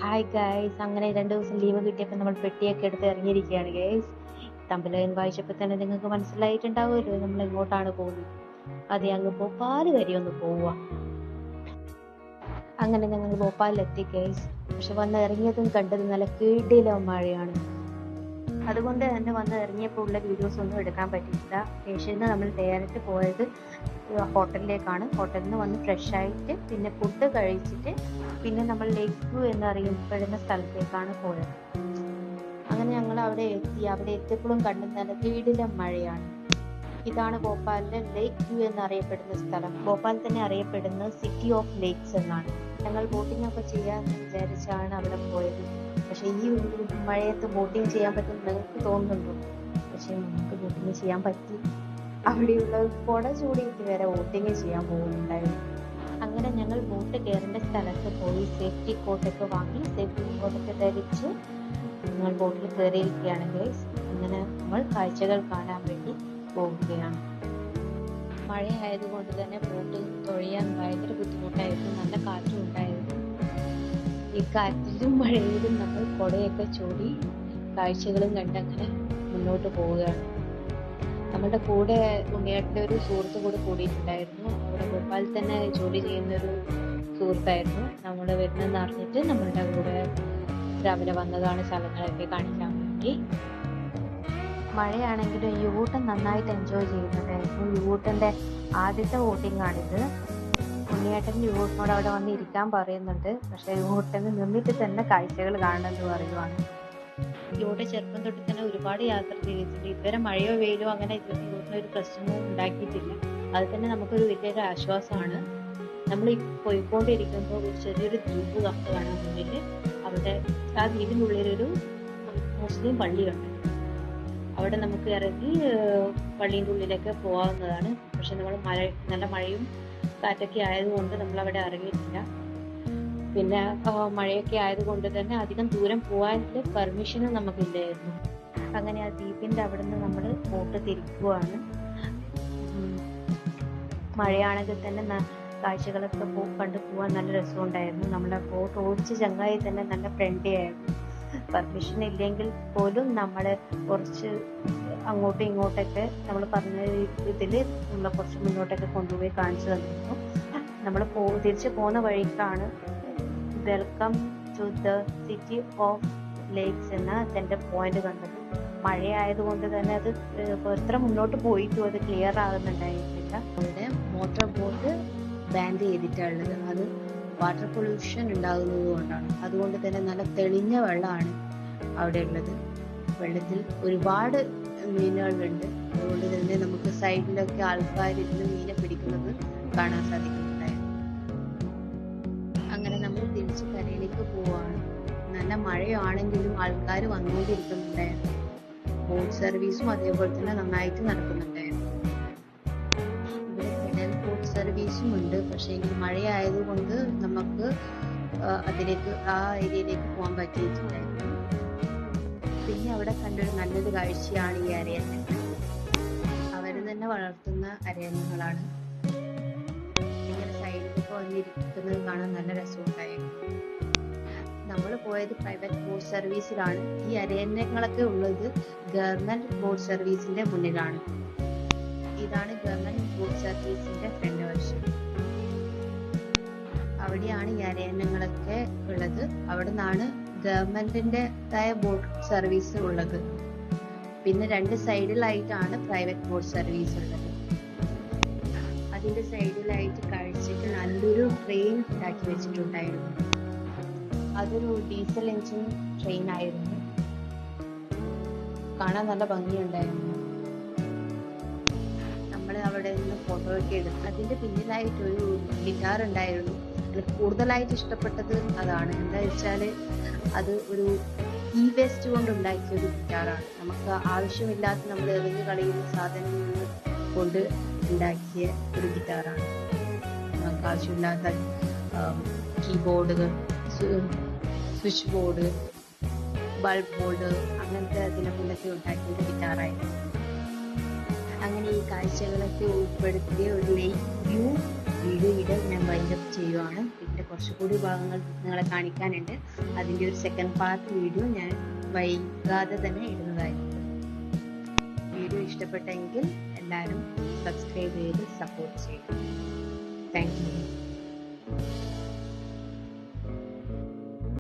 Hi guys, അങ്ങനെ 2 ദിവസം leave കിട്ടിയപ്പോൾ നമ്മൾ പെട്ടിയൊക്കെ എടുത്ത് ഇറങ്ങിയിരിക്കുകയാണ് ഗൈസ്. തമ്പലൈൻ വായിച്ചപ്പോൾ തന്നെ നിങ്ങൾക്ക് മനസ്സിലായിട്ടുണ്ടാവുമല്ലോ നമ്മൾ എങ്ങോട്ടാണ് പോകുന്നത്. അതെ, അങ്ങ് ഭോപ്പാൽ വരെ ഒന്ന് പോവുക. അങ്ങനെ ഞങ്ങൾ ഭോപ്പാലിലെത്തി ഗൈസ്. പക്ഷെ വന്ന് ഇറങ്ങിയതും കണ്ടത് നല്ല കിടിലം മഴയാണ്. അതുകൊണ്ട് തന്നെ വന്ന് ഇറങ്ങിയപ്പോൾ ഉള്ള വീഡിയോസ് ഒന്നും എടുക്കാൻ പറ്റിയില്ല. ഏഷ്യയിൽ നിന്ന് നമ്മൾ ഡയറക്റ്റ് പോയത് ഹോട്ടലിലേക്കാണ്. ഹോട്ടലിൽ നിന്ന് വന്ന് ഫ്രഷ് ആയിട്ട് പിന്നെ ഫുഡ് കഴിച്ചിട്ട് പിന്നെ നമ്മൾ ലേക്ക് വ്യൂ എന്നറിയപ്പെടുന്ന സ്ഥലത്തേക്കാണ് പോയത്. അങ്ങനെ ഞങ്ങൾ അവിടെ എത്തി. അവിടെ എത്തിയപ്പോഴും കണ്ടു നല്ല കിടിലം മഴയാണ്. ഇതാണ് ഭോപ്പാലിലെ ലേക്ക് വ്യൂ എന്നറിയപ്പെടുന്ന സ്ഥലം. ഭോപ്പാൽ തന്നെ അറിയപ്പെടുന്ന സിറ്റി ഓഫ് ലേക്സ് എന്നാണ്. ഞങ്ങൾ ബോട്ടിംഗ് ഒക്കെ ചെയ്യാമെന്ന് വിചാരിച്ചാണ് അവിടെ പോയത്. പക്ഷെ ഈ മഴയത്ത് ബോട്ടിംഗ് ചെയ്യാൻ പറ്റുമെന്ന് നിങ്ങൾക്ക് തോന്നുന്നുണ്ടോ? പക്ഷെ നമുക്ക് ബോട്ടിംഗ് ചെയ്യാൻ പറ്റി. അവിടെയുള്ള കുട ചൂടിയിട്ട് വരെ ബോട്ടിംഗ് ചെയ്യാൻ പോകുന്നുണ്ടായിരുന്നു. അങ്ങനെ ഞങ്ങൾ ബോട്ട് കയറേണ്ട സ്ഥലത്ത് പോയി സേഫ്റ്റി കോട്ടൊക്കെ വാങ്ങി സേഫ്റ്റി കോട്ടൊക്കെ ധരിച്ച് ഞങ്ങൾ ബോട്ടിൽ കയറിയിരിക്കുകയാണ് ഗൈസ്. അങ്ങനെ നമ്മൾ കാഴ്ചകൾ കാണാൻ വേണ്ടി പോവുകയാണ്. മഴയായതുകൊണ്ട് തന്നെ ബോട്ട് തുഴയാൻ ഭയങ്കര ബുദ്ധിമുട്ടായിരുന്നു. നല്ല കാറ്റും ഉണ്ടായിരുന്നു. ഈ കാറ്റിലും മഴയിലും നമ്മൾ കുടയൊക്കെ ചൂടി കാഴ്ചകളും കണ്ടങ്ങനെ മുന്നോട്ട് പോവുകയാണ്. നമ്മളുടെ കൂടെ ഉണ്ണിയേട്ടൻ്റെ ഒരു സുഹൃത്ത് കൂടെ കൂടിയിട്ടുണ്ടായിരുന്നു. അവിടെ ഭോപ്പാലിൽ തന്നെ ജോലി ചെയ്യുന്നൊരു സുഹൃത്തായിരുന്നു. നമ്മൾ വരുന്നതെന്ന് അറിഞ്ഞിട്ട് നമ്മളുടെ കൂടെ രാവിലെ വന്നതാണ് സ്ഥലങ്ങളൊക്കെ കാണിക്കാൻ വേണ്ടി. മഴയാണെങ്കിലും യൂട്ടൻ നന്നായിട്ട് എൻജോയ് ചെയ്യുന്നുണ്ടായിരുന്നു. യൂട്ടൻ്റെ ആദ്യത്തെ വോട്ടിംഗ് ആണിത്. ഉണ്ണിയേട്ടൻ യൂട്ടനോട് അവിടെ വന്ന് ഇരിക്കാൻ പറയുന്നുണ്ട്. പക്ഷെ യൂട്ടന് നിന്നിട്ട് തന്നെ കാഴ്ചകൾ കാണണമെന്ന് പറയുവാണ്. യൂട്ടൻ ചെറുപ്പം തൊട്ട് തന്നെ ഒരുപാട് യാത്ര ചെയ്തിട്ടുണ്ട്. ഇതുവരെ മഴയോ വെയിലോ അങ്ങനെ യൂട്ടനൊരു പ്രശ്നവും ഉണ്ടാക്കിയിട്ടില്ല. അത് തന്നെ നമുക്കൊരു വലിയൊരു ആശ്വാസമാണ്. നമ്മൾ പോയിക്കൊണ്ടിരിക്കുമ്പോൾ ഒരു ചെറിയൊരു ദ്വീപ് കാണാൻ മുന്നിൽ. അവിടെ ആ ദ്വീപിനുള്ളിലൊരു മുസ്ലിം പള്ളിയുണ്ട്. അവിടെ നമുക്ക് ഇറങ്ങി പള്ളീൻ്റെ ഉള്ളിലേക്ക് പോകാവുന്നതാണ്. പക്ഷെ നമ്മൾ നല്ല മഴയും കാറ്റൊക്കെ ആയതുകൊണ്ട് നമ്മൾ അവിടെ ഇറങ്ങിയിട്ടില്ല. പിന്നെ മഴയൊക്കെ ആയതുകൊണ്ട് തന്നെ അധികം ദൂരം പോകാനുള്ള പെർമിഷനും നമുക്കില്ലായിരുന്നു. അങ്ങനെ ആ ദ്വീപിൻ്റെ അവിടെ നിന്ന് നമ്മൾ ബോട്ട് തിരിക്കുകയാണ്. മഴയാണെങ്കിൽ തന്നെ കാഴ്ചകളൊക്കെ കണ്ടു പോകാൻ നല്ല രസമുണ്ടായിരുന്നു. നമ്മളെ ബോട്ട് ഓടിച്ച ചങ്ങായി തന്നെ നല്ല ഫ്രണ്ട്ലി ആയിരുന്നു. പെർമിഷൻ ഇല്ലെങ്കിൽ പോലും നമ്മൾ കുറച്ച് അങ്ങോട്ടും ഇങ്ങോട്ടൊക്കെ നമ്മൾ പറഞ്ഞ ഇതിൽ നമ്മളെ കുറച്ച് മുന്നോട്ടൊക്കെ കൊണ്ടുപോയി കാണിച്ചു തന്നിരുന്നു. നമ്മൾ തിരിച്ചു പോകുന്ന വഴിക്കാണ് welcome to the city of lakes എന്ന അതിൻ്റെ പോയിന്റ് കണ്ടത്. മഴയായതുകൊണ്ട് തന്നെ അത് എത്ര മുന്നോട്ട് പോയിട്ടും അത് ക്ലിയർ ആകുന്നുണ്ടായിരുന്നില്ല. അവിടെ മോട്ടോർ ബോട്ട് ബാൻ ചെയ്തിട്ടുള്ളത് അത് വാട്ടർ പൊല്യൂഷൻ ഉണ്ടാകുന്നത് കൊണ്ടാണ്. അതുകൊണ്ട് തന്നെ നല്ല തെളിഞ്ഞ വെള്ളമാണ് അവിടെ ഉള്ളത്. വെള്ളത്തിൽ ഒരുപാട് മീനുകളുണ്ട്. അതുകൊണ്ട് തന്നെ നമുക്ക് സൈഡിലൊക്കെ ആൾക്കാർ ഇരുന്ന് മീനെ പിടിക്കുന്നത് കാണാൻ സാധിക്കുന്നുണ്ടായിരുന്നു. അങ്ങനെ നമ്മൾ തിരിച്ച് കരയിലേക്ക് പോവാണ്. നല്ല മഴയാണെങ്കിലും ആൾക്കാർ വന്നുകൊണ്ടിരിക്കുന്നുണ്ടായിരുന്നു. ബോട്ട് സർവീസും അതേപോലെ തന്നെ നന്നായിട്ട് നടക്കുന്നുണ്ടായിരുന്നു. ഇവിടെ പെഡൽ ബോട്ട് സർവീസും ഉണ്ട്. പക്ഷേ മഴയായതുകൊണ്ട് നമുക്ക് ആ ഏരിയയിലേക്ക് പോകാൻ പറ്റിയിട്ടുണ്ടായിരുന്നു. പിന്നെ അവിടെ കണ്ടൊരു നല്ലൊരു കാഴ്ചയാണ് ഈ അരയന്നങ്ങൾ. അവർ തന്നെ വളർത്തുന്ന അരയന്നങ്ങളാണ്. ഇങ്ങനെ സൈഡിലൊക്കെ വന്നിരിക്കുന്നത് കാണാൻ നല്ല രസമുണ്ടായിരുന്നു. നമ്മൾ പോയത് പ്രൈവറ്റ് ബോട്ട് സർവീസിലാണ്. ഈ അരയന്നങ്ങളൊക്കെ ഉള്ളത് ഗവൺമെന്റ് ബോട്ട് സർവീസിന്റെ മുന്നിലാണ്. ഇതാണ് ഗവൺമെന്റ് ബോട്ട് സർവീസിന്റെ ഫ്രണ്ട് വശം. അവിടെയാണ് ഈ അരയന്നങ്ങളൊക്കെ ഉള്ളത്. അവിടെ നിന്നാണ് ഗവൺമെന്റിൻ്റെതായ ബോട്ട് സർവീസ് ഉള്ളത്. പിന്നെ 2 സൈഡിലായിട്ടാണ് പ്രൈവറ്റ് ബോട്ട് സർവീസ് ഉള്ളത്. അതിന്റെ സൈഡിലായിട്ട് കഴിച്ചിട്ട് നല്ലൊരു ട്രെയിൻ ഉണ്ടാക്കി വെച്ചിട്ടുണ്ടായിരുന്നു. അതൊരു ഡീസൽ എഞ്ചിൻ ട്രെയിൻ ആയിരുന്നു. കാണാൻ നല്ല ഭംഗിയുണ്ടായിരുന്നു. നമ്മൾ അവിടെ നിന്ന് ഫോട്ടോ ഒക്കെ എടുത്തു. അതിന്റെ പിന്നിലായിട്ടൊരു ഗിറ്റാർ ഉണ്ടായിരുന്നു. എനിക്ക് കൂടുതലായിട്ട് ഇഷ്ടപ്പെട്ടത് അതാണ്. എന്താ വെച്ചാൽ അത് ഒരു വേസ്റ്റ് കൊണ്ട് ഉണ്ടാക്കിയ ഒരു ഗിറ്റാറാണ്. നമുക്ക് ആവശ്യമില്ലാത്ത നമ്മൾ എറിഞ്ഞു കളയുന്ന സാധനങ്ങൾ കൊണ്ട് ഉണ്ടാക്കിയ ഒരു ഗിറ്റാറാണ്. നമുക്ക് ആവശ്യമില്ലാത്ത കീബോർഡുകൾ, സ്വിച്ച് ബോർഡ്, ബൾബ് ബോർഡ് അങ്ങനത്തെ അതിനെ കൊണ്ടൊക്കെ ഉണ്ടാക്കിയ ഒരു ഗിറ്റാറായിരുന്നു. അങ്ങനെ ഈ കാഴ്ചകളൊക്കെ ഉൾപ്പെടുത്തിയ ഒരു ലേക്ക് വ്യൂ വീഡിയോ ഞാൻ വൈൻഡപ്പ് ചെയ്യുവാണ്. പിന്നെ അതിൻ്റെ കുറച്ചുകൂടി ഭാഗങ്ങൾ നിങ്ങളെ കാണിക്കാനുണ്ട്. അതിൻ്റെ ഒരു സെക്കൻഡ് പാർട്ട് വീഡിയോ ഞാൻ വൈകാതെ തന്നെ ഇടുന്നതായിരിക്കും. വീഡിയോ ഇഷ്ടപ്പെട്ടെങ്കിൽ എല്ലാവരും സബ്സ്ക്രൈബ് ചെയ്ത് സപ്പോർട്ട് ചെയ്യും. Thank you.